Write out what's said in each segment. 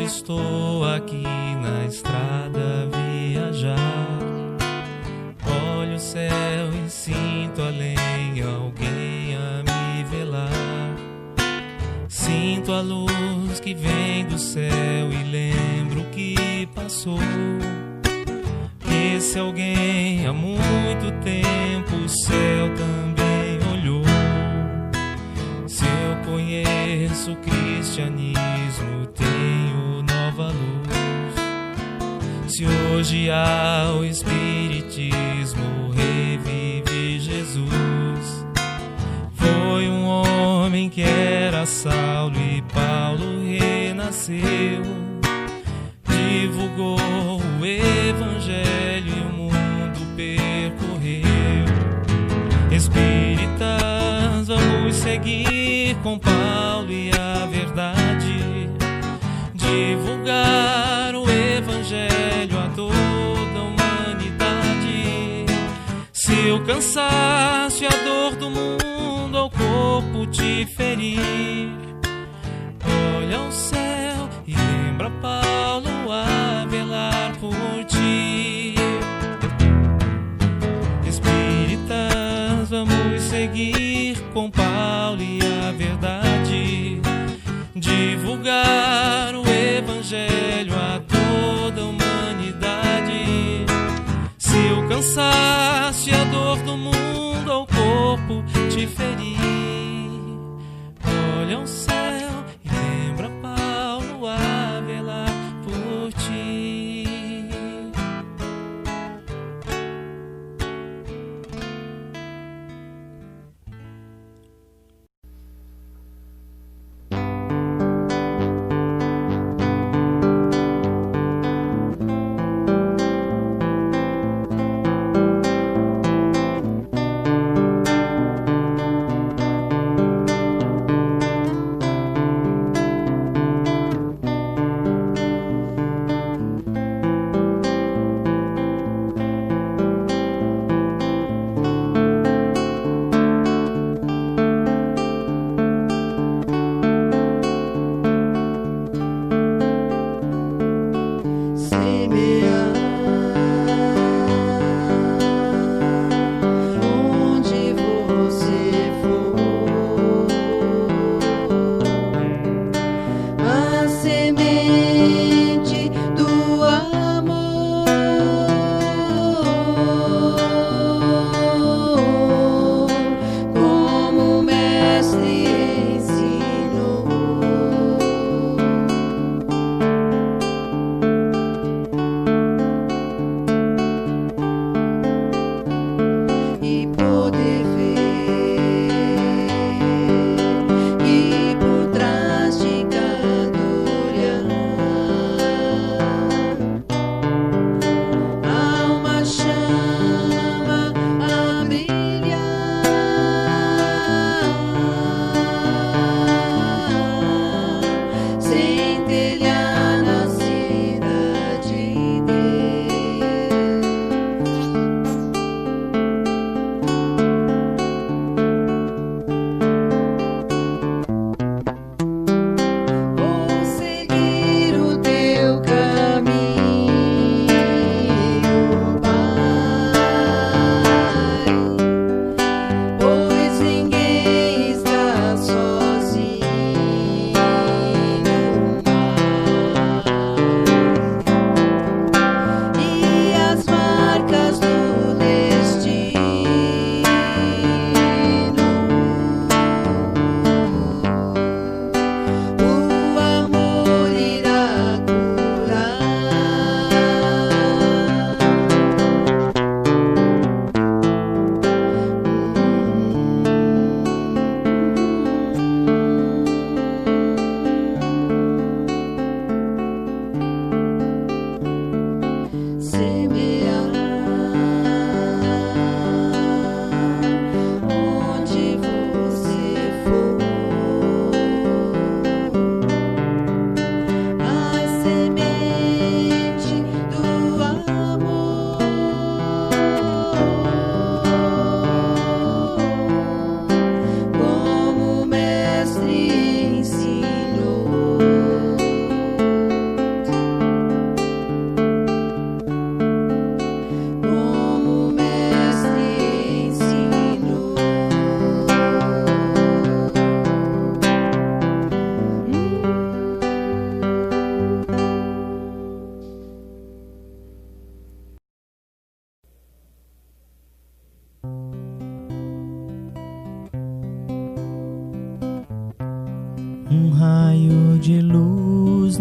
estou aqui na estrada a viajar, olho o céu e sinto além alguém a me velar. Sinto a luz que vem do céu e lembro que passou. Esse alguém há muito tempo o céu também olhou. Se eu conheço o cristianismo, tenho nova luz. Se hoje há o espiritismo, revive Jesus. Foi um homem que era Saulo e Paulo renasceu. Divulgou o evangelho e o mundo percorreu. Espíritas, vamos seguir com Paulo e a verdade, divulgar o evangelho a toda a humanidade. Se o cansaço e a dor do mundo ao corpo te ferir, olha ao céu e lembra Paulo a velar por ti. Espíritas, vamos seguir com Paulo e a verdade, divulgar o evangelho a toda a humanidade. Se o cansaço e a dor do mundo ao corpo te ferir, olha ao céu e lembra Paulo a velar por ti.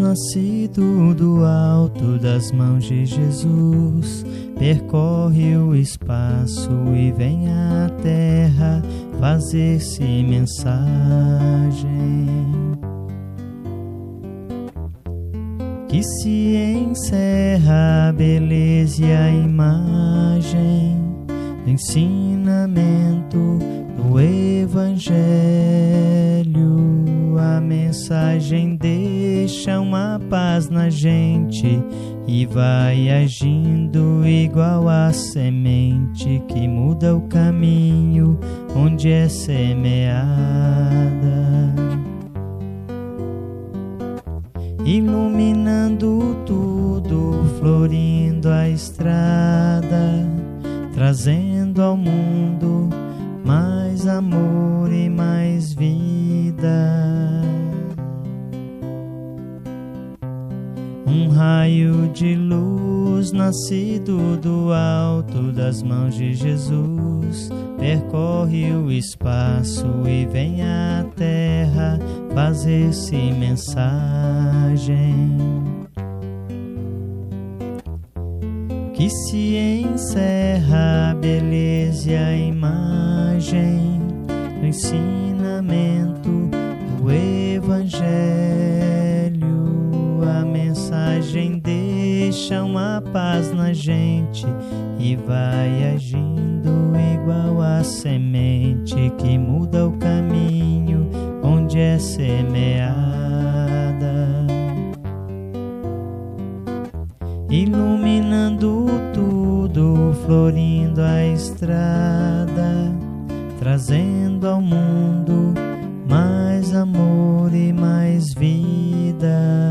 nascido do alto das mãos de Jesus, percorre o espaço e vem à terra fazer-se mensagem. Que se encerra a beleza e a imagem do ensinamento do Evangelho. A mensagem deixa uma paz na gente e vai agindo igual a semente que muda o caminho onde é semeada, iluminando tudo, florindo a estrada, trazendo ao mundo mais amor e mais vida. Um raio de luz nascido do alto das mãos de Jesus, percorre o espaço e vem à terra fazer-se mensagem. Que se encerra a beleza e a imagem do ensinamento do Evangelho. A mensagem deixa uma paz na gente e vai agindo igual a semente que muda o caminho onde é semeada, iluminando tudo, florindo a estrada, trazendo ao mundo mais amor e mais vida.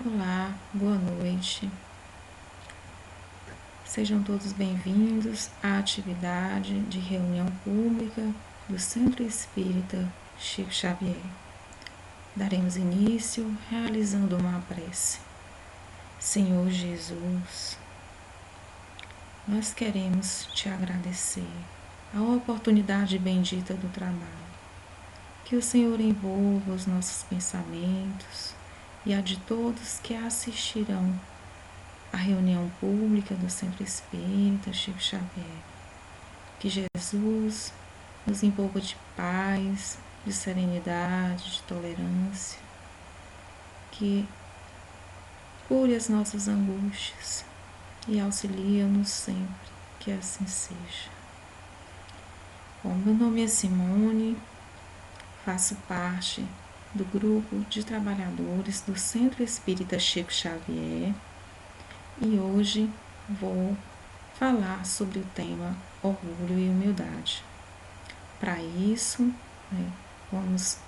Olá, boa noite. Sejam todos bem-vindos à atividade de reunião pública do Centro Espírita Chico Xavier. Daremos início realizando uma prece. Senhor Jesus, nós queremos te agradecer a oportunidade bendita do trabalho Que o Senhor envolva os nossos pensamentos e a de todos que assistirão à reunião pública do Centro Espírita Chico Xavier. Que Jesus nos envolva de paz, de serenidade, de tolerância, que cure as nossas angústias e auxilia-nos sempre, que assim seja. Bom, meu nome é Simone, faço parte do grupo de trabalhadores do Centro Espírita Chico Xavier e hoje vou falar sobre o tema orgulho e humildade. Para isso, vamos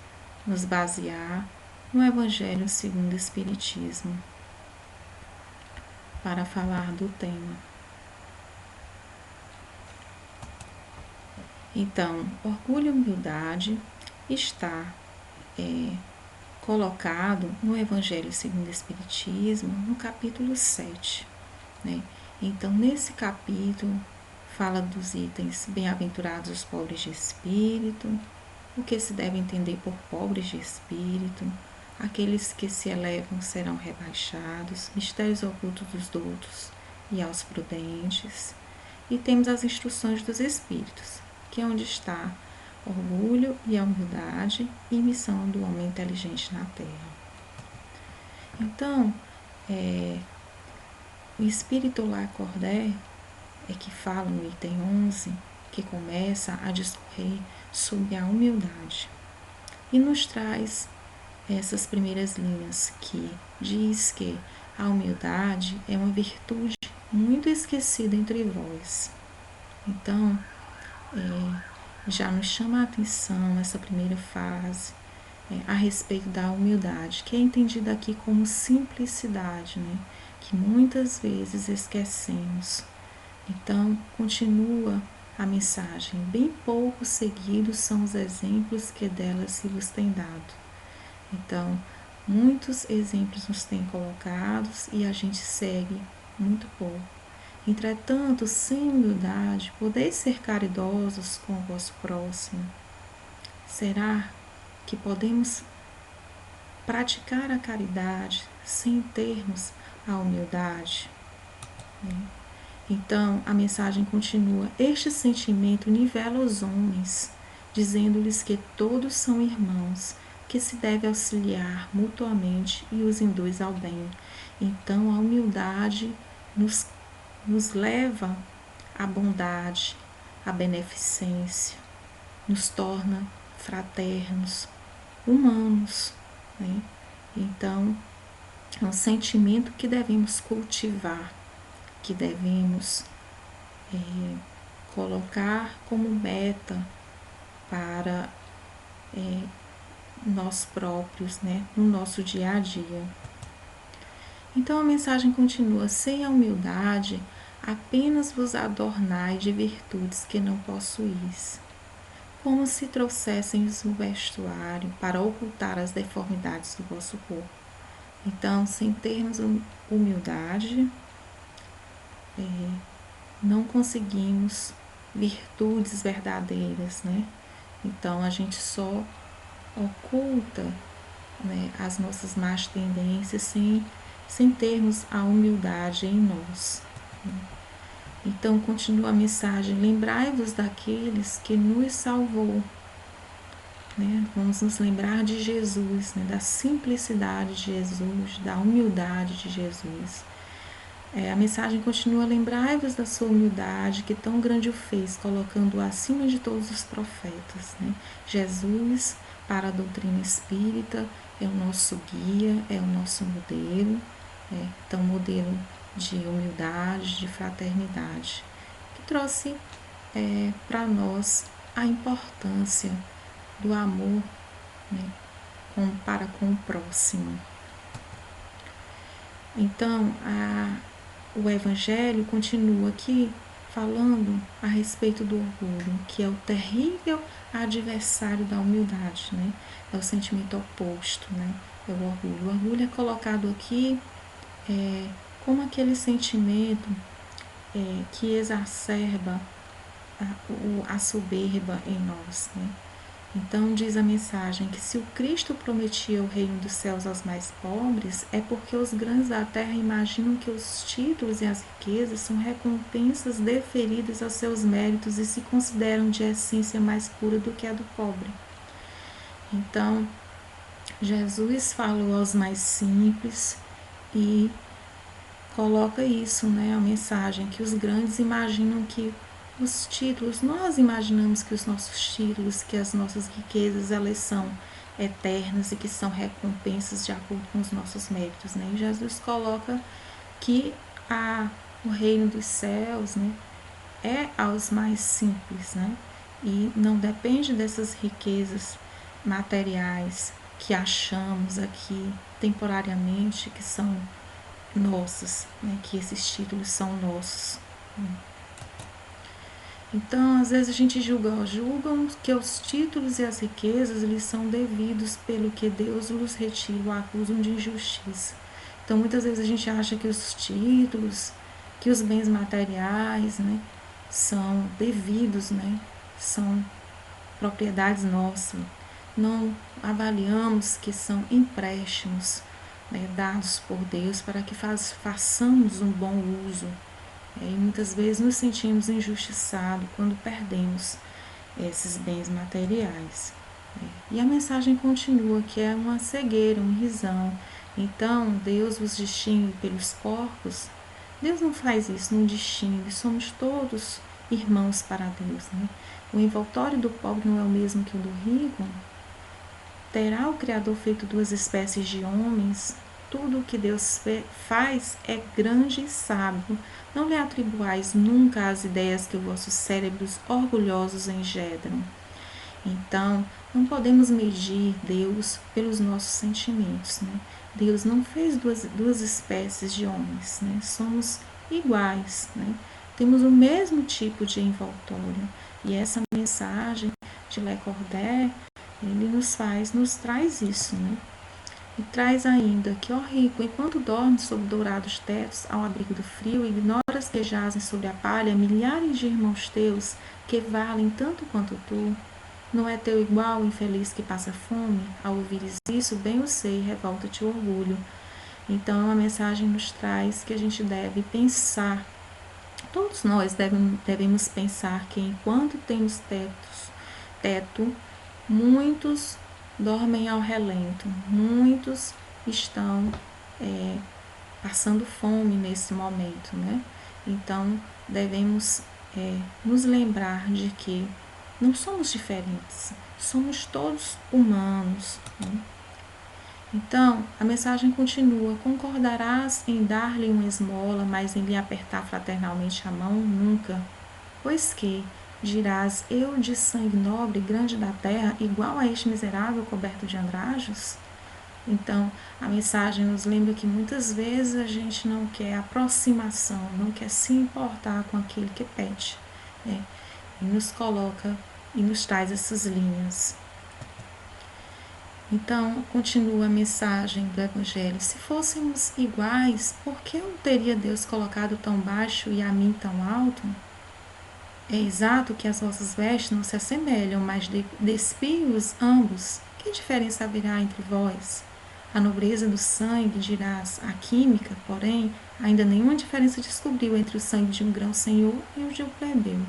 nos basear no Evangelho segundo o Espiritismo para falar do tema. Então, orgulho e humildade está colocado no Evangelho segundo o Espiritismo, no capítulo 7. Então, nesse capítulo, fala dos itens bem-aventurados os pobres de espírito, o que se deve entender por pobres de espírito, aqueles que se elevam serão rebaixados, mistérios ocultos dos doutos e aos prudentes. E temos as instruções dos espíritos, que é onde está orgulho e a humildade e missão do homem inteligente na Terra. Então, o espírito Lacordaire é que fala no item 11, que começa a discorrer sobre a humildade e nos traz essas primeiras linhas que diz que a humildade é uma virtude muito esquecida entre vós. Então, já nos chama a atenção essa primeira frase a respeito da humildade, que é entendida aqui como simplicidade, que muitas vezes esquecemos. Então, continua a mensagem. Bem poucos seguidos são os exemplos que dela se vos tem dado. Então, muitos exemplos nos têm colocados e a gente segue muito pouco. Entretanto, sem humildade, podeis ser caridosos com o vosso próximo. Será que podemos praticar a caridade sem termos a humildade? Então, a mensagem continua. Este sentimento nivela os homens, dizendo-lhes que todos são irmãos, que se deve auxiliar mutuamente e os induz ao bem. Então, a humildade nos leva à bondade, à beneficência, nos torna fraternos, humanos. Então, é um sentimento que devemos cultivar, que devemos colocar como meta para nós próprios, no nosso dia a dia. Então a mensagem continua: sem a humildade, apenas vos adornai de virtudes que não possuís, como se trouxéssemos um vestuário para ocultar as deformidades do vosso corpo. Então, sem termos humildade, não conseguimos virtudes verdadeiras, Então, a gente só oculta as nossas más tendências sem termos a humildade em nós. Então, continua a mensagem: lembrai-vos daqueles que nos salvou. Vamos nos lembrar de Jesus, da simplicidade de Jesus, da humildade de Jesus. A mensagem continua: lembrai-vos da sua humildade, que tão grande o fez, colocando-o acima de todos os profetas. Jesus, para a doutrina espírita, é o nosso guia, é o nosso modelo, então modelo de humildade, de fraternidade, que trouxe para nós a importância do amor para com o próximo. Então, o Evangelho continua aqui falando a respeito do orgulho, que é o terrível adversário da humildade, É o sentimento oposto, É o orgulho. O orgulho é colocado aqui como aquele sentimento que exacerba a soberba em nós, Então diz a mensagem que se o Cristo prometia o reino dos céus aos mais pobres, é porque os grandes da terra imaginam que os títulos e as riquezas são recompensas deferidas aos seus méritos e se consideram de essência mais pura do que a do pobre. Então, Jesus falou aos mais simples e coloca isso, a mensagem, que os grandes imaginam que os títulos, nós imaginamos que os nossos títulos, que as nossas riquezas, elas são eternas e que são recompensas de acordo com os nossos méritos, E Jesus coloca que o reino dos céus, é aos mais simples, E não depende dessas riquezas materiais que achamos aqui temporariamente que são nossas, que esses títulos são nossos. Então, às vezes a gente julgam que os títulos e as riquezas eles são devidos pelo que Deus los retira, o acusam de injustiça. Então, muitas vezes a gente acha que os títulos, que os bens materiais, são devidos, são propriedades nossas. Não avaliamos que são empréstimos, dados por Deus para que façamos um bom uso. E muitas vezes nos sentimos injustiçados quando perdemos esses bens materiais. E a mensagem continua que é uma cegueira, um risão. Então, Deus vos distingue pelos porcos. Deus não faz isso, não distingue. Somos todos irmãos para Deus. O envoltório do pobre não é o mesmo que o do rico. Terá o Criador feito duas espécies de homens? Tudo o que Deus faz é grande e sábio. Não lhe atribuais nunca as ideias que os vossos cérebros orgulhosos engendram. Então, não podemos medir Deus pelos nossos sentimentos. Deus não fez duas espécies de homens. Somos iguais. Temos o mesmo tipo de envoltório. E essa mensagem de Le Cordaire, ele nos traz isso, E traz ainda que, ó rico, enquanto dormes sob dourados tetos, ao abrigo do frio, ignoras que jazem sobre a palha milhares de irmãos teus que valem tanto quanto tu. Não é teu igual o infeliz que passa fome? Ao ouvires isso, bem o sei, revolta-te o orgulho. Então, a mensagem nos traz que a gente deve pensar, todos nós devemos pensar que enquanto temos teto, muitos dormem ao relento, muitos estão passando fome nesse momento, Então, devemos nos lembrar de que não somos diferentes, somos todos humanos, Então, a mensagem continua: concordarás em dar-lhe uma esmola, mas em lhe apertar fraternalmente a mão? Nunca. Pois que dirás, eu de sangue nobre, grande da terra, igual a este miserável coberto de andrajos? Então, a mensagem nos lembra que muitas vezes a gente não quer aproximação, não quer se importar com aquele que pede, E nos coloca e nos traz essas linhas. Então, continua a mensagem do Evangelho: se fôssemos iguais, por que não teria Deus colocado tão baixo e a mim tão alto? É exato que as vossas vestes não se assemelham, mas despios ambos. Que diferença haverá entre vós? A nobreza do sangue, dirás, a química, porém, ainda nenhuma diferença descobriu entre o sangue de um grão-senhor e o de um plebeu,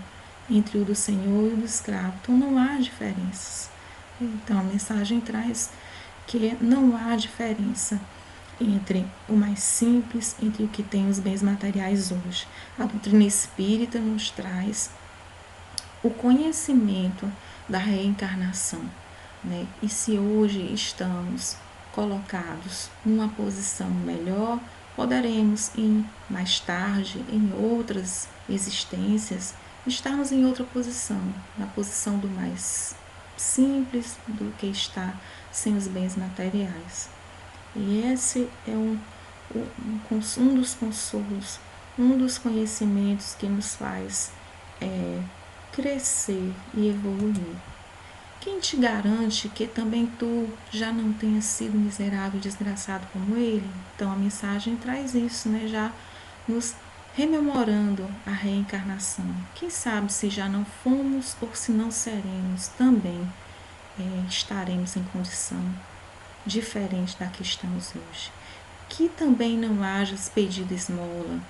entre o do senhor e o do escravo. Então não há diferenças. Então a mensagem traz que não há diferença entre o mais simples, entre o que tem os bens materiais hoje. A doutrina espírita nos traz o conhecimento da reencarnação, E se hoje estamos colocados numa posição melhor, poderemos mais tarde, em outras existências, estarmos em outra posição, na posição do mais simples do que está sem os bens materiais. E esse é um dos consolos, um dos conhecimentos que nos faz crescer e evoluir. Quem te garante que também tu já não tenha sido miserável e desgraçado como ele? Então a mensagem traz isso, já nos rememorando a reencarnação. Quem sabe se já não fomos ou se não seremos também estaremos em condição diferente da que estamos hoje. Que também não hajas pedido esmola,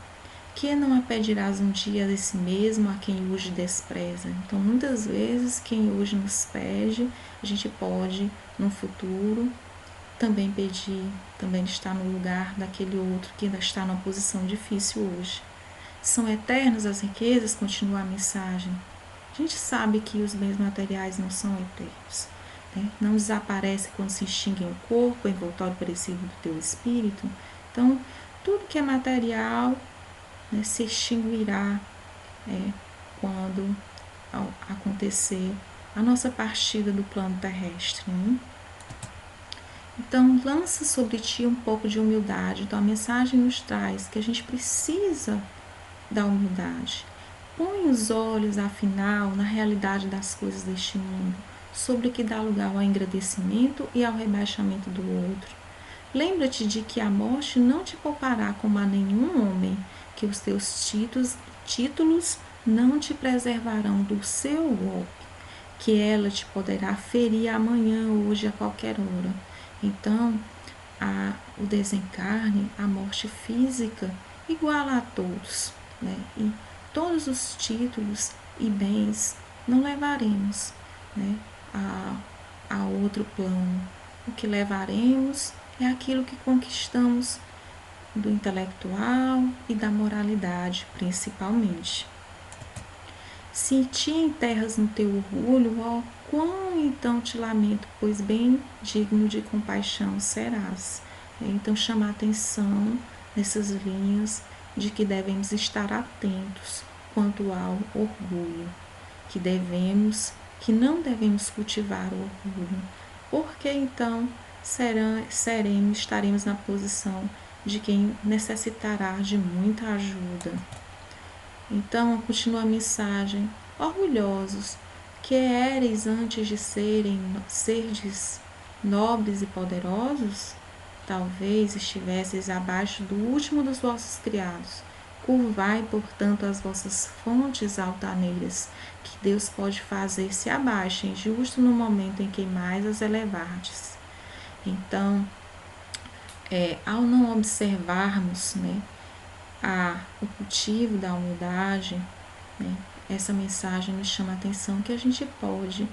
que não a pedirás um dia desse mesmo a quem hoje despreza. Então, muitas vezes, quem hoje nos pede, a gente pode, no futuro, também pedir, também estar no lugar daquele outro que ainda está numa posição difícil hoje. São eternas as riquezas, continua a mensagem. A gente sabe que os bens materiais não são eternos, né? Não desaparece quando se extingue o corpo, o envoltório parecido do teu espírito. Então, tudo que é material, né, se extinguirá quando acontecer a nossa partida do plano terrestre, né? Então, lança sobre ti um pouco de humildade. Então, a mensagem nos traz que a gente precisa da humildade. Põe os olhos, afinal, na realidade das coisas deste mundo, sobre o que dá lugar ao engrandecimento e ao rebaixamento do outro. Lembra-te de que a morte não te poupará como a nenhum homem, que os teus títulos não te preservarão do seu golpe, que ela te poderá ferir amanhã, hoje, a qualquer hora. Então, o desencarne, a morte física, iguala a todos, né? E todos os títulos e bens não levaremos, né, a outro plano. O que levaremos é aquilo que conquistamos do intelectual e da moralidade, principalmente. Se te enterras no teu orgulho, ó, quão então te lamento, pois bem digno de compaixão serás. Então, chamar atenção nessas linhas de que devemos estar atentos quanto ao orgulho, que não devemos cultivar o orgulho, porque então estaremos na posição de quem necessitará de muita ajuda. Então, continua a mensagem: orgulhosos, que éreis antes de serdes nobres e poderosos, talvez estivesseis abaixo do último dos vossos criados. Curvai, portanto, as vossas fontes altaneiras, que Deus pode fazer se abaixem justo no momento em que mais as elevardes. Então, ao não observarmos, né, o cultivo da humildade, né, essa mensagem nos chama a atenção que a gente pode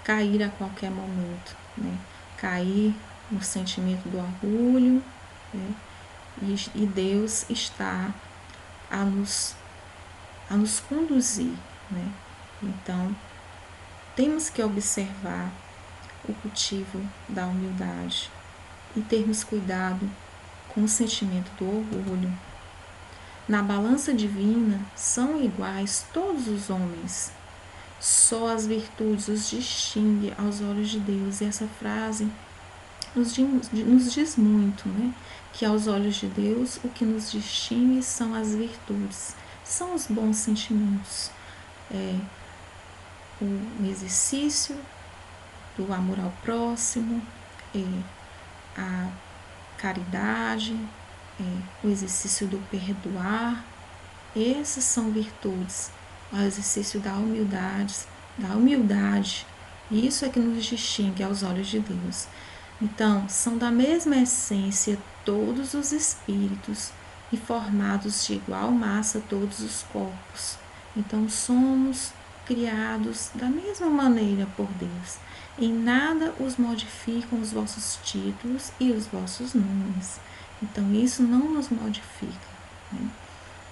cair a qualquer momento, né, cair no sentimento do orgulho, né, e Deus está a nos conduzir, né? Então, temos que observar o cultivo da humildade e termos cuidado com o sentimento do orgulho. Na balança divina são iguais todos os homens, só as virtudes os distingue aos olhos de Deus. E essa frase nos diz muito, né? Que aos olhos de Deus o que nos distingue são as virtudes, são os bons sentimentos, o exercício do amor ao próximo, a caridade, o exercício do perdoar. Essas são virtudes, o exercício da humildade. Isso é que nos distingue aos olhos de Deus. Então, são da mesma essência todos os espíritos e formados de igual massa todos os corpos. Então, somos criados da mesma maneira por Deus. Em nada os modificam os vossos títulos e os vossos nomes. Então, isso não nos modifica, né,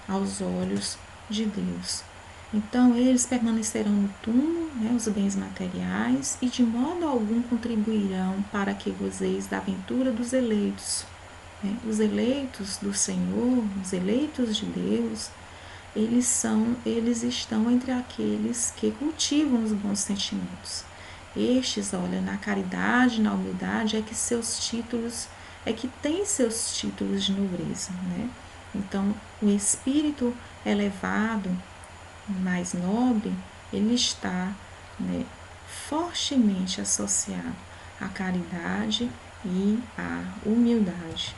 aos olhos de Deus. Então, eles permanecerão no túmulo, né, os bens materiais, e de modo algum contribuirão para que gozeis da aventura dos eleitos. Né? Os eleitos do Senhor, os eleitos de Deus, eles estão entre aqueles que cultivam os bons sentimentos. Estes, olha, na caridade, na humildade, é que tem seus títulos de nobreza, né? Então, o espírito elevado, mais nobre, ele está, né, fortemente associado à caridade e à humildade.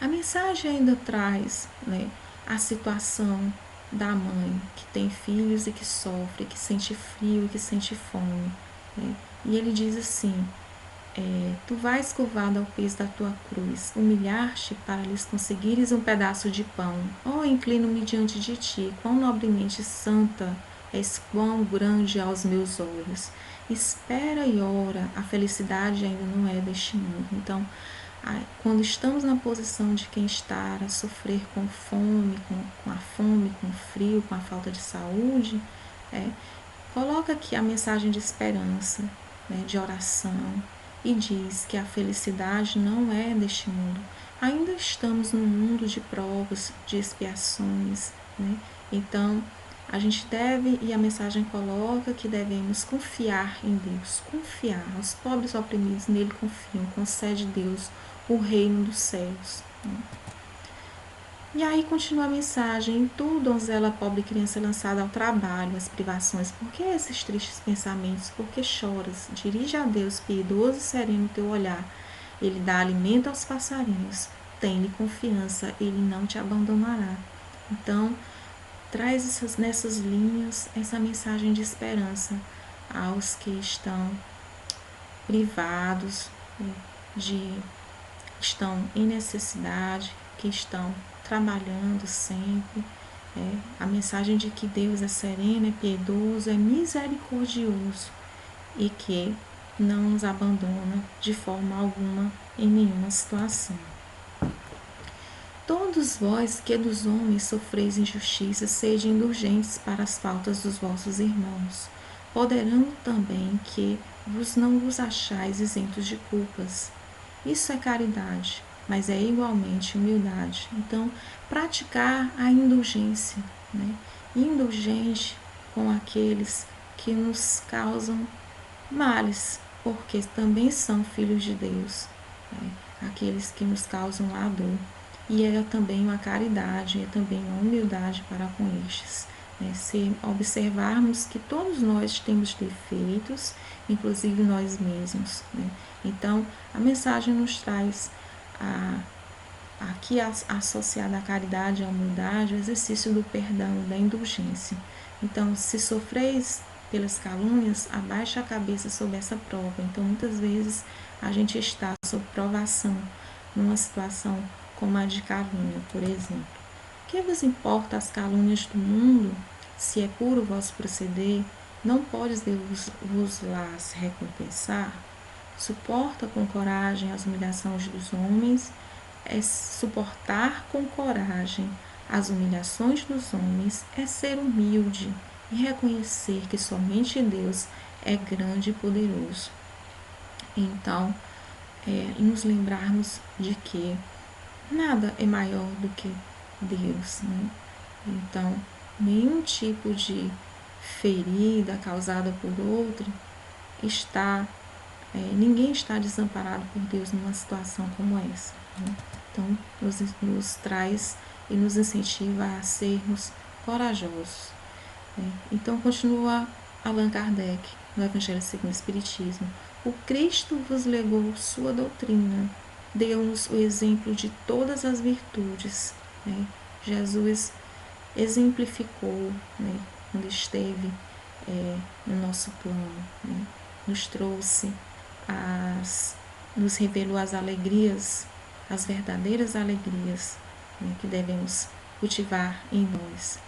A mensagem ainda traz, né, a situação da mãe que tem filhos e que sofre, que sente frio e que sente fome. E ele diz assim: tu vais curvado ao peso da tua cruz, humilhar-te para lhes conseguires um pedaço de pão. Inclino-me diante de ti, quão nobremente santa és, quão grande aos meus olhos. Espera e ora, a felicidade ainda não é deste mundo. Então, quando estamos na posição de quem está a sofrer com fome, com a fome, com o frio, com a falta de saúde, coloca aqui a mensagem de esperança, de oração, e diz que a felicidade não é deste mundo. Ainda estamos num mundo de provas, de expiações, Então, a gente deve, e a mensagem coloca que devemos confiar em Deus, confiar. Os pobres oprimidos nele confiam, concede Deus o reino dos céus. E aí continua a mensagem: tu, donzela pobre criança lançada ao trabalho, às privações, por que esses tristes pensamentos? Por que choras? Dirige a Deus, piedoso e sereno, teu olhar. Ele dá alimento aos passarinhos. Tem-lhe confiança, ele não te abandonará. Então, traz nessas linhas essa mensagem de esperança aos que estão privados, estão em necessidade, que estão trabalhando sempre. A mensagem de que Deus é sereno, é piedoso, é misericordioso e que não nos abandona de forma alguma em nenhuma situação. Todos vós que dos homens sofreis injustiça, sede indulgentes para as faltas dos vossos irmãos, poderando também que não vos achais isentos de culpas. Isso é caridade, mas é igualmente humildade. Então, praticar a indulgência, indulgente com aqueles que nos causam males, porque também são filhos de Deus, aqueles que nos causam a dor. E é também uma caridade, é também uma humildade para com estes. Se observarmos que todos nós temos defeitos, inclusive nós mesmos. Então, a mensagem nos traz aqui associada à caridade e à humildade, o exercício do perdão, da indulgência. Então, se sofreis pelas calúnias, abaixa a cabeça sob essa prova. Então, muitas vezes a gente está sob provação, numa situação como a de calúnia, por exemplo. Que vos importa as calúnias do mundo? Se é puro o vosso proceder, não podes Deus vos las recompensar? Suporta com coragem as humilhações dos homens, suportar com coragem as humilhações dos homens, é ser humilde e reconhecer que somente Deus é grande e poderoso. Então, nos lembrarmos de que nada é maior do que Deus, Então, nenhum tipo de ferida causada por outro ninguém está desamparado por Deus numa situação como essa. Então, nos traz e nos incentiva a sermos corajosos. Então, continua Allan Kardec no Evangelho segundo o Espiritismo: o Cristo vos legou sua doutrina, deu-nos o exemplo de todas as virtudes. Jesus exemplificou, quando esteve no nosso plano, nos trouxe, nos revelou as alegrias, as verdadeiras alegrias, que devemos cultivar em nós.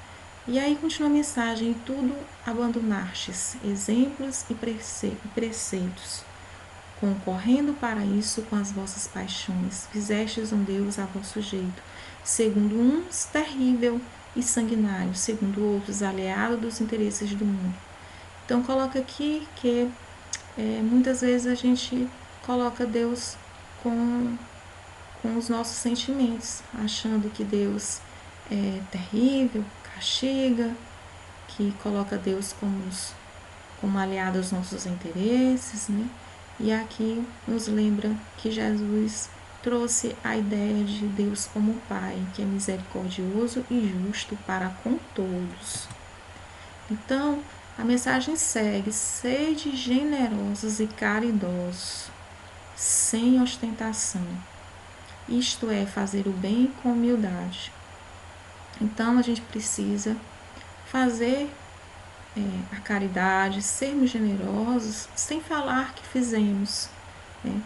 E aí continua a mensagem: em tudo abandonastes exemplos e preceitos, concorrendo para isso com as vossas paixões, fizestes um Deus a vosso jeito, segundo uns terrível e sanguinário, segundo outros aliado dos interesses do mundo. Então coloca aqui que muitas vezes a gente coloca Deus com os nossos sentimentos, achando que Deus é terrível, castiga, que coloca Deus como aliado aos nossos interesses, E aqui nos lembra que Jesus trouxe a ideia de Deus como Pai, que é misericordioso e justo para com todos. Então, a mensagem segue: sede generosos e caridosos, sem ostentação. Isto é, fazer o bem com humildade. Então, a gente precisa fazer a caridade, sermos generosos, sem falar que fizemos, né?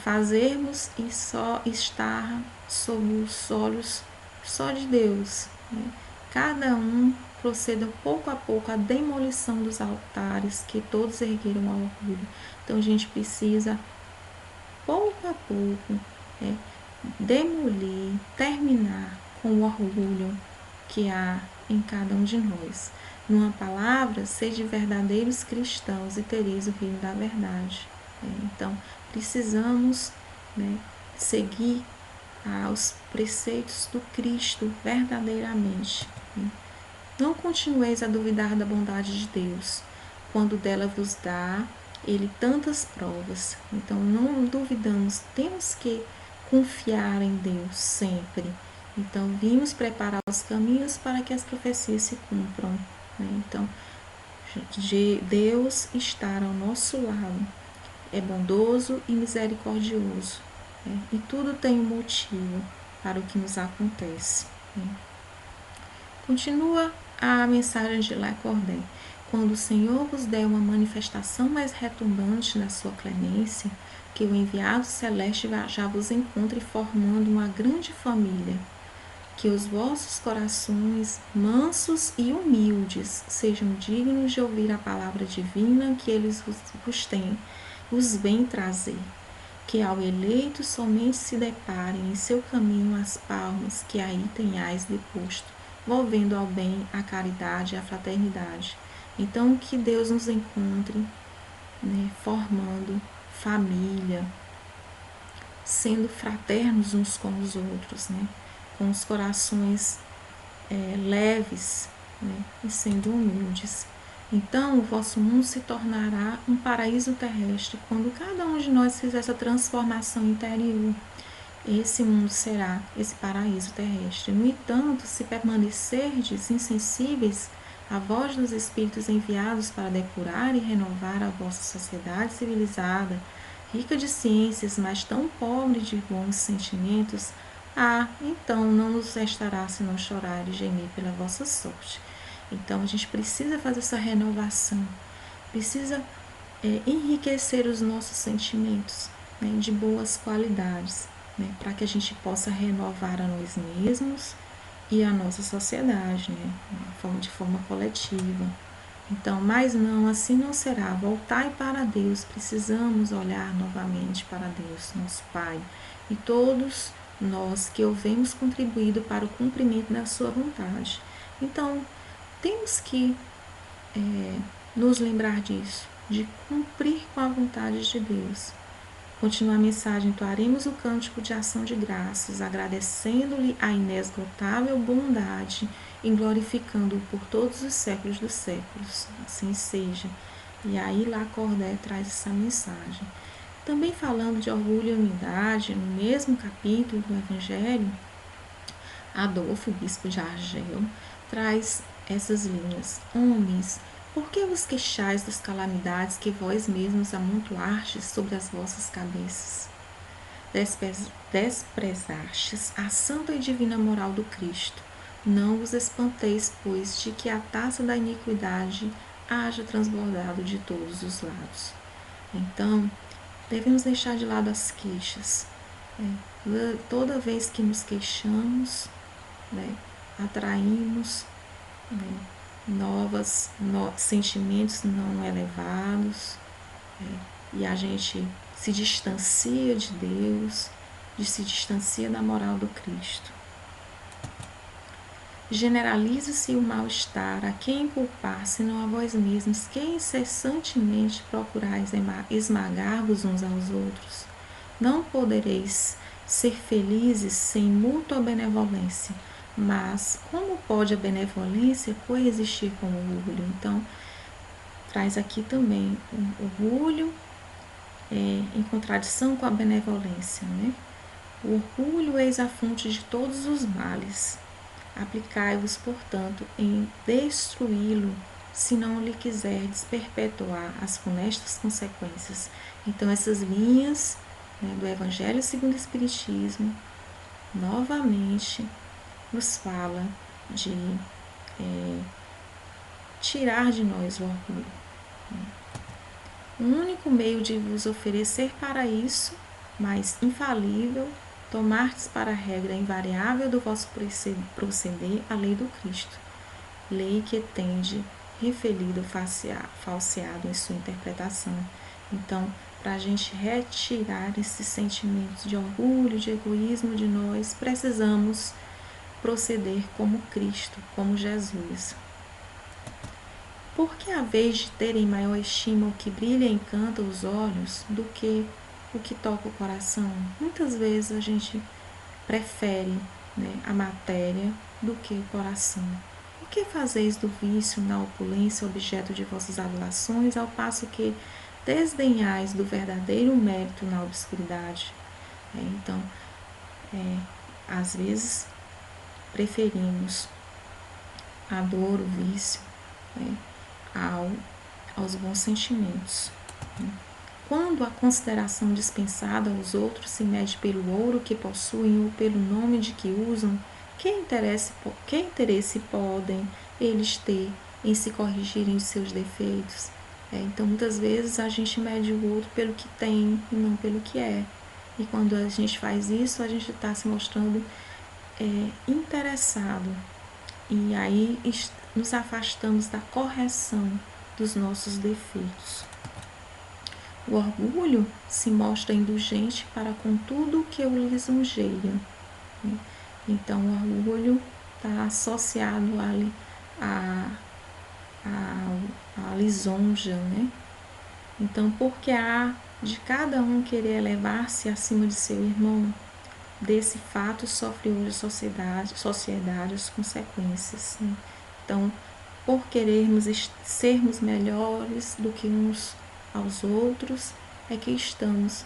Fazermos e só estar sob os olhos só de Deus, né? Cada um proceda pouco a pouco a demolição dos altares que todos ergueram ao orgulho. Então a gente precisa, pouco a pouco, demolir, terminar com o orgulho que há em cada um de nós. Numa palavra, sede verdadeiros cristãos e tereis o reino da verdade. Então, precisamos, né, seguir os preceitos do Cristo verdadeiramente. Né? Não continueis a duvidar da bondade de Deus, quando dela vos dá Ele tantas provas. Então, não duvidamos, temos que confiar em Deus sempre. Então, vimos preparar os caminhos para que as profecias se cumpram. Né? Então, Deus estar ao nosso lado, é bondoso e misericordioso. Né? E tudo tem um motivo para o que nos acontece. Né? Continua a mensagem de Lacordaire. Quando o Senhor vos der uma manifestação mais retumbante da sua clemência, que o enviado celeste já vos encontre formando uma grande família, que os vossos corações mansos e humildes sejam dignos de ouvir a palavra divina que eles vos vem trazer, que ao eleito somente se deparem em seu caminho as palmas que aí tenhais deposto, volvendo ao bem, à caridade e à fraternidade. Então, que Deus nos encontre, né, formando família, sendo fraternos uns com os outros, né, com os corações leves, né, e sendo humildes. Então, o vosso mundo se tornará um paraíso terrestre quando cada um de nós fizer essa transformação interior. Esse mundo será esse paraíso terrestre. No entanto, se permanecerdes insensíveis à voz dos Espíritos enviados para depurar e renovar a vossa sociedade civilizada, rica de ciências, mas tão pobre de bons sentimentos, então não nos restará senão chorar e gemer pela vossa sorte. Então a gente precisa fazer essa renovação, precisa enriquecer os nossos sentimentos, né, de boas qualidades, né, para que a gente possa renovar a nós mesmos e a nossa sociedade, né, de forma coletiva. Então, mas não, assim não será. Voltai para Deus, precisamos olhar novamente para Deus, nosso Pai, e todos nós que houvemos contribuído para o cumprimento da sua vontade. Então, temos que nos lembrar disso, de cumprir com a vontade de Deus. Continua a mensagem: entoaremos o cântico de ação de graças, agradecendo-lhe a inesgotável bondade e glorificando-o por todos os séculos dos séculos. Assim seja. E aí Lacordaire traz essa mensagem. Também falando de orgulho e humildade, no mesmo capítulo do Evangelho, Adolfo, bispo de Argel, traz essas linhas: homens, por que vos queixais das calamidades que vós mesmos amontoastes sobre as vossas cabeças? Desprezastes a santa e divina moral do Cristo. Não vos espanteis, pois, de que a taça da iniquidade haja transbordado de todos os lados. Então, devemos deixar de lado as queixas. Toda vez que nos queixamos, atraímos sentimentos não elevados, e a gente se distancia de Deus, se distancia da moral do Cristo. Generaliza-se o mal-estar, a quem culpar, senão a vós mesmos, que incessantemente procurais esmagar-vos uns aos outros. Não podereis ser felizes sem mútua benevolência. Mas como pode a benevolência coexistir com o orgulho? Então, traz aqui também o orgulho em contradição com a benevolência, né? O orgulho eis a fonte de todos os males. Aplicai-vos, portanto, em destruí-lo, se não lhe quiserdes perpetuar as funestas consequências. Então, essas linhas, né, do Evangelho segundo o Espiritismo, novamente nos fala de tirar de nós o orgulho. O único meio de vos oferecer para isso, mas infalível, tomardes para a regra invariável do vosso proceder a lei do Cristo, lei que tende referido falseado em sua interpretação. Então, para a gente retirar esses sentimentos de orgulho, de egoísmo de nós, precisamos proceder como Cristo, como Jesus. Porque a vez de terem maior estima o que brilha e encanta os olhos do que o que toca o coração? Muitas vezes a gente prefere, a matéria do que o coração. Por que fazeis do vício na opulência objeto de vossas adulações, ao passo que desdenhais do verdadeiro mérito na obscuridade? Então, às vezes, preferimos a dor, o vício, aos bons sentimentos. Quando a consideração dispensada aos outros se mede pelo ouro que possuem ou pelo nome de que usam, que interesse podem eles ter em se corrigirem os seus defeitos? Então, muitas vezes a gente mede o outro pelo que tem e não pelo que é. E quando a gente faz isso, a gente está se mostrando interessado. E aí nos afastamos da correção dos nossos defeitos. O orgulho se mostra indulgente para com tudo que o lisonjeia. Então, o orgulho está associado à lisonja, Então, porque há de cada um querer elevar-se acima de seu irmão, desse fato sofre hoje a sociedade as consequências. Então, por querermos sermos melhores do que uns aos outros, é que estamos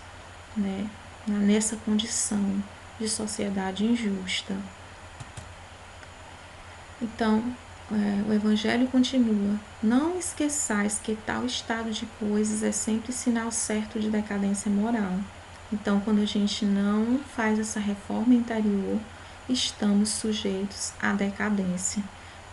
nessa condição de sociedade injusta. Então, o Evangelho continua: não esqueçais que tal estado de coisas é sempre sinal certo de decadência moral. Então, quando a gente não faz essa reforma interior, estamos sujeitos à decadência.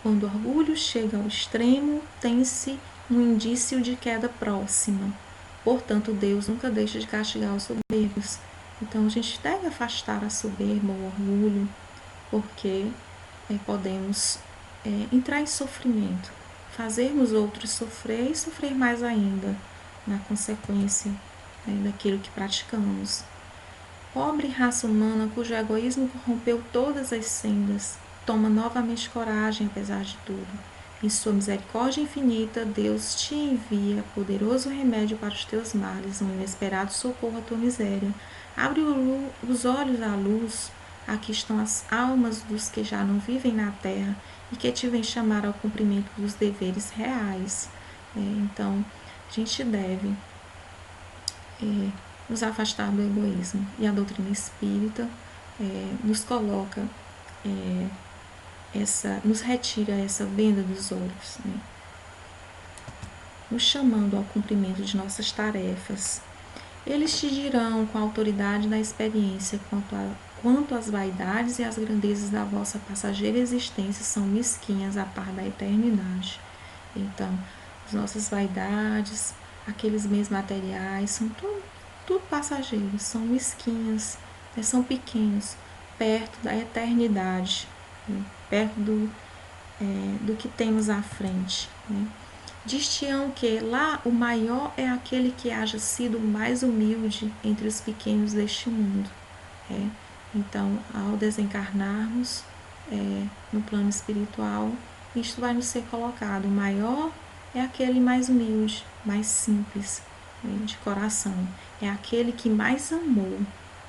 Quando o orgulho chega ao extremo, tem-se um indício de queda próxima. Portanto, Deus nunca deixa de castigar os soberbos. Então, a gente deve afastar a soberba, o orgulho, porque podemos entrar em sofrimento, fazermos outros sofrer e sofrer mais ainda na consequência daquilo que praticamos. Pobre raça humana cujo egoísmo corrompeu todas as sendas, toma novamente coragem apesar de tudo. Em sua misericórdia infinita, Deus te envia poderoso remédio para os teus males, um inesperado socorro à tua miséria. Abre os olhos à luz, aqui estão as almas dos que já não vivem na terra e que te vêm chamar ao cumprimento dos deveres reais. Então, a gente deve nos afastar do egoísmo. E a doutrina espírita nos coloca, nos retira essa venda dos olhos, nos chamando ao cumprimento de nossas tarefas. Eles te dirão com a autoridade da experiência quanto às vaidades e às grandezas da vossa passageira existência são mesquinhas a par da eternidade. Então, as nossas vaidades, aqueles bens materiais, são tudo passageiros, são mesquinhas, são pequenos, perto da eternidade, perto do que temos à frente. Diz-te-ão que lá o maior é aquele que haja sido o mais humilde entre os pequenos deste mundo. Então, ao desencarnarmos no plano espiritual, isto vai nos ser colocado. O maior é aquele mais humilde, mais simples, de coração. É aquele que mais amou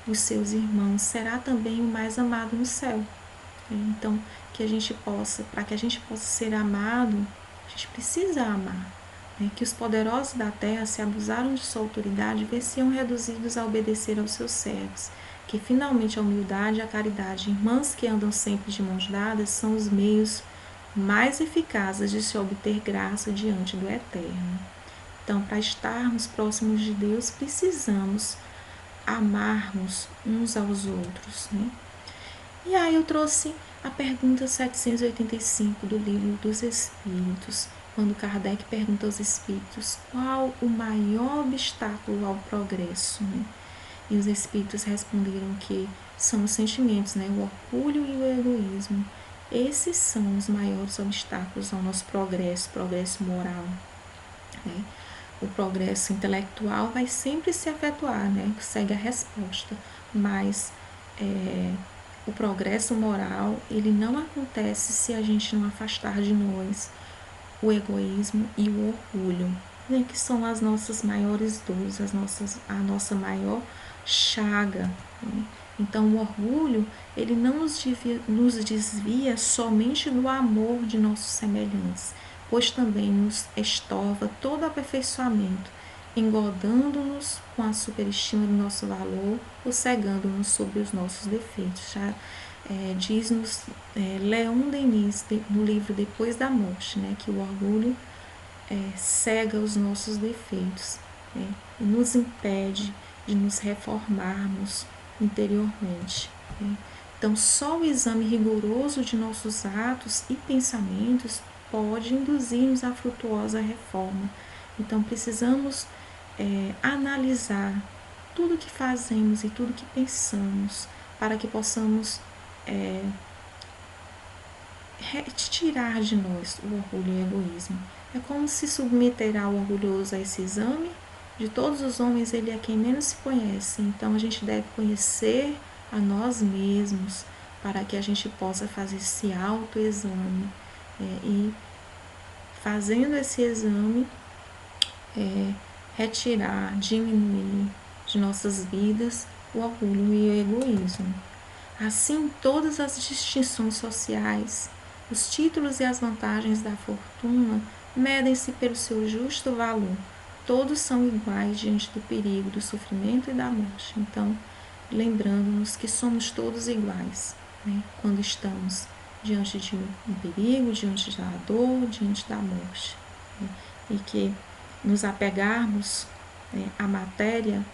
os seus irmãos, será também o mais amado no céu. Então, para que a gente possa ser amado, a gente precisa amar. Que os poderosos da terra, se abusaram de sua autoridade, ver-se-ão reduzidos a obedecer aos seus servos. Que finalmente a humildade e a caridade, irmãs que andam sempre de mãos dadas, são os meios mais eficazes de se obter graça diante do Eterno. Então, para estarmos próximos de Deus, precisamos amarmos uns aos outros. E aí eu trouxe a pergunta 785 do Livro dos Espíritos. quando Kardec pergunta aos espíritos qual o maior obstáculo ao progresso, né? E os espíritos responderam que são os sentimentos, né? O orgulho e o egoísmo. Esses são os maiores obstáculos ao nosso progresso moral, né? O progresso intelectual vai sempre se efetuar, né? Segue a resposta, mas o progresso moral, ele não acontece se a gente não afastar de nós o egoísmo e o orgulho, né? Que são as nossas maiores dores, a nossa maior chaga, né? Então, o orgulho, ele não nos desvia somente do amor de nossos semelhantes, pois também nos estorva todo aperfeiçoamento, engodando-nos com a superestima do nosso valor ou cegando-nos sobre os nossos defeitos. Já diz-nos Leon Denis, no livro Depois da Morte, né, que o orgulho cega os nossos defeitos, né, e nos impede de nos reformarmos interiormente, né. Então, só o exame rigoroso de nossos atos e pensamentos pode induzir-nos à frutuosa reforma. Então, precisamos analisar tudo que fazemos e tudo que pensamos para que possamos retirar de nós o orgulho e o egoísmo. É como se submeter ao orgulhoso a esse exame. De todos os homens, ele é quem menos se conhece. Então, a gente deve conhecer a nós mesmos para que a gente possa fazer esse autoexame. E fazendo esse exame, retirar, diminuir de nossas vidas o orgulho e o egoísmo. Assim, todas as distinções sociais, os títulos e as vantagens da fortuna medem-se pelo seu justo valor. Todos são iguais diante do perigo, do sofrimento e da morte. Então, lembrando-nos que somos todos iguais, né? Quando estamos diante de um perigo, diante da dor, diante da morte, né? E que nos apegarmos à matéria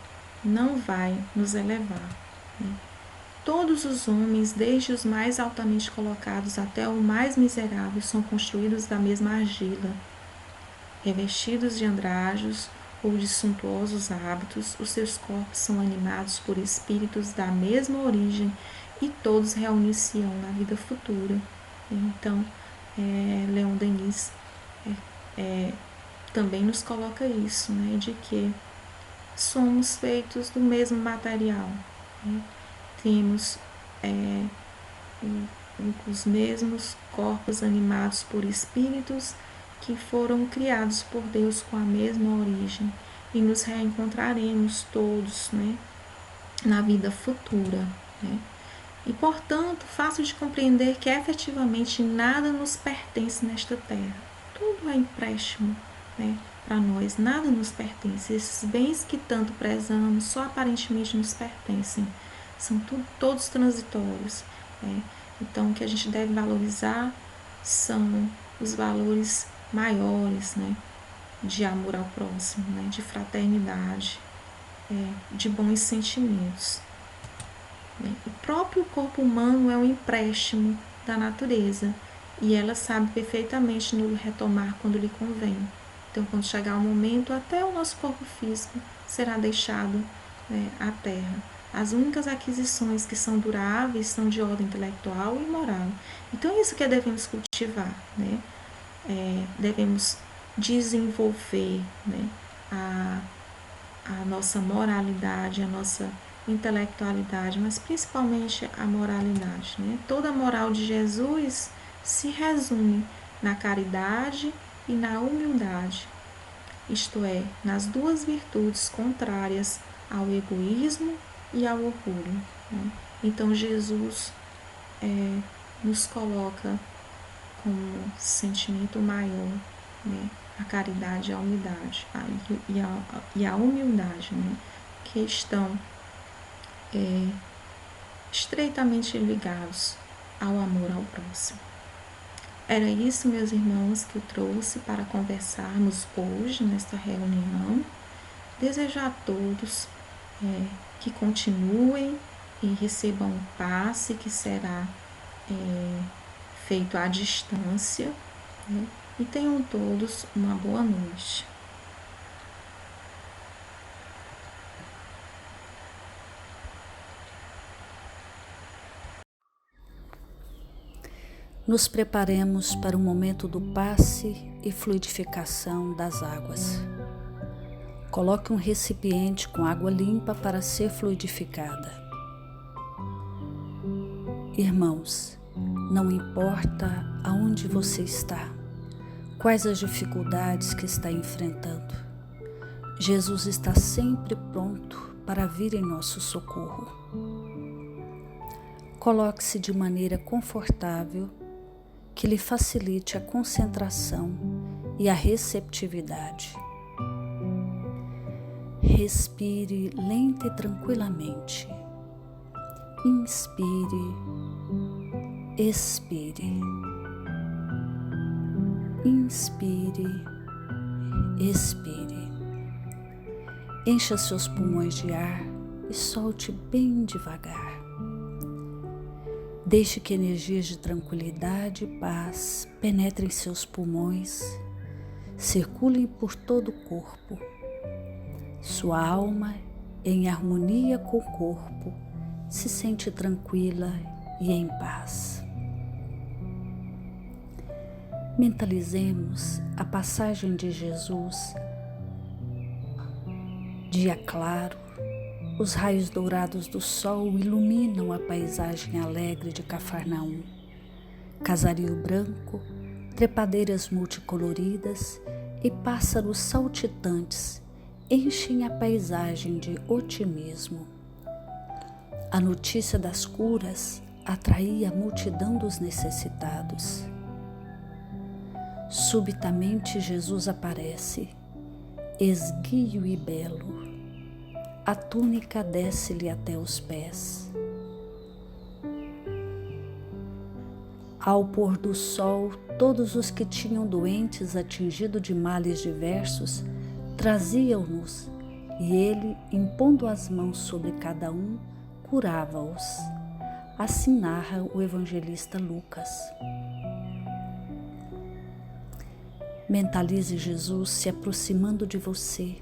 não vai nos elevar, né? Todos os homens, desde os mais altamente colocados até o mais miserável, são construídos da mesma argila. Revestidos de andrajos ou de suntuosos hábitos, os seus corpos são animados por espíritos da mesma origem e todos reunir-se-ão na vida futura. Então, Leon Denis também nos coloca isso, né, de que somos feitos do mesmo material, né? Temos os mesmos corpos animados por espíritos que foram criados por Deus com a mesma origem e nos reencontraremos todos, né, na vida futura, né? E, portanto, fácil de compreender que efetivamente nada nos pertence nesta terra. Tudo é empréstimo, né, para nós, nada nos pertence. Esses bens que tanto prezamos só aparentemente nos pertencem. São todos transitórios, né? Então, o que a gente deve valorizar são os valores maiores, né, de amor ao próximo, né, de fraternidade, de bons sentimentos. O próprio corpo humano é um empréstimo da natureza e ela sabe perfeitamente nos retomar quando lhe convém. Então, quando chegar o momento, até o nosso corpo físico será deixado à terra. As únicas aquisições que são duráveis são de ordem intelectual e moral. Então, é isso que devemos cultivar, né? Devemos desenvolver, né, a nossa moralidade, a nossa intelectualidade, mas principalmente a moralidade, né? Toda a moral de Jesus se resume na caridade e na humildade, isto é, nas duas virtudes contrárias ao egoísmo e ao orgulho, né? Então, Jesus nos coloca como sentimento maior, né, a caridade e a humildade, e a humildade, né, que estão estreitamente ligados ao amor ao próximo. Era isso, meus irmãos, que eu trouxe para conversarmos hoje nesta reunião. Desejo a todos que continuem e recebam um passe que será feito à distância, né? e tenham todos uma boa noite. Nos preparemos para o momento do passe e fluidificação das águas. Coloque um recipiente com água limpa para ser fluidificada. Irmãos, não importa aonde você está, quais as dificuldades que está enfrentando, Jesus está sempre pronto para vir em nosso socorro. Coloque-se de maneira confortável que lhe facilite a concentração e a receptividade. Respire lenta e tranquilamente. Inspire, expire. Inspire, expire. Encha seus pulmões de ar e solte bem devagar. Deixe que energias de tranquilidade e paz penetrem seus pulmões, circulem por todo o corpo. Sua alma, em harmonia com o corpo, se sente tranquila e em paz. Mentalizemos a passagem de Jesus. Dia claro, os raios dourados do sol iluminam a paisagem alegre de Cafarnaum. Casario branco, trepadeiras multicoloridas e pássaros saltitantes enchem a paisagem de otimismo. A notícia das curas atraía a multidão dos necessitados. Subitamente Jesus aparece, esguio e belo. A túnica desce-lhe até os pés. Ao pôr do sol, todos os que tinham doentes atingidos de males diversos traziam-nos, e ele, impondo as mãos sobre cada um, curava-os. Assim narra o evangelista Lucas. Mentalize Jesus se aproximando de você.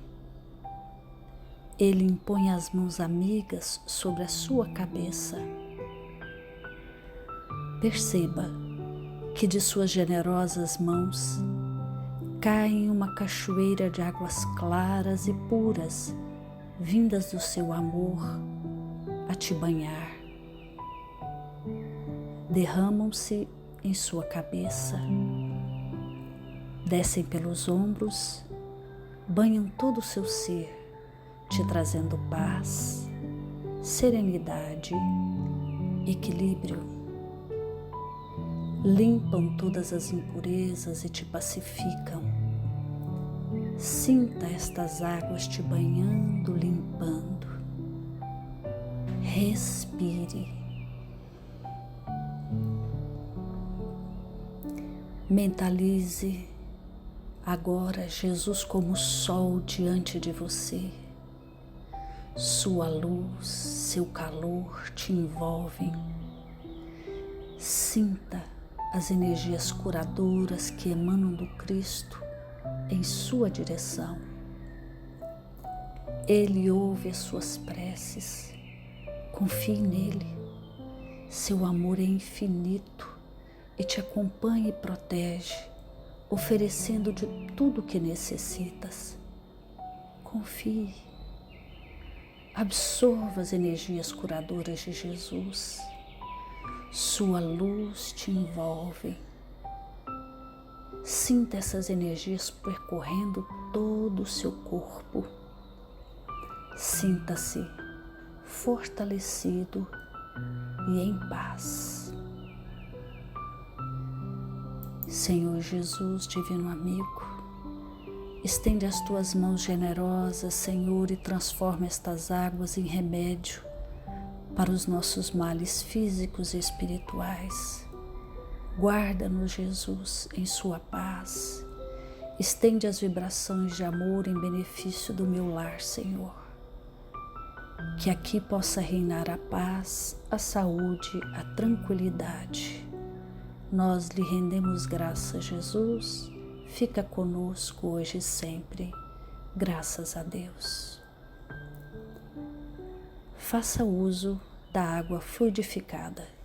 Ele impõe as mãos amigas sobre a sua cabeça. Perceba que de suas generosas mãos cai uma cachoeira de águas claras e puras, vindas do seu amor a te banhar. Derramam-se em sua cabeça, descem pelos ombros, banham todo o seu ser, te trazendo paz, serenidade, equilíbrio. Limpam todas as impurezas e te pacificam. Sinta estas águas te banhando, limpando. Respire. Mentalize agora Jesus como sol diante de você. Sua luz, seu calor te envolvem. Sinta as energias curadoras que emanam do Cristo em sua direção. Ele ouve as suas preces. Confie nele. Seu amor é infinito e te acompanha e protege, oferecendo de tudo o que necessitas. Confie. Absorva as energias curadoras de Jesus. Sua luz te envolve. Sinta essas energias percorrendo todo o seu corpo. Sinta-se fortalecido e em paz. Senhor Jesus, divino amigo, estende as tuas mãos generosas, Senhor, e transforma estas águas em remédio para os nossos males físicos e espirituais. Guarda-nos, Jesus, em sua paz. Estende as vibrações de amor em benefício do meu lar, Senhor. Que aqui possa reinar a paz, a saúde, a tranquilidade. Nós lhe rendemos graças, Jesus, fica conosco hoje e sempre, graças a Deus. Faça uso da água fluidificada.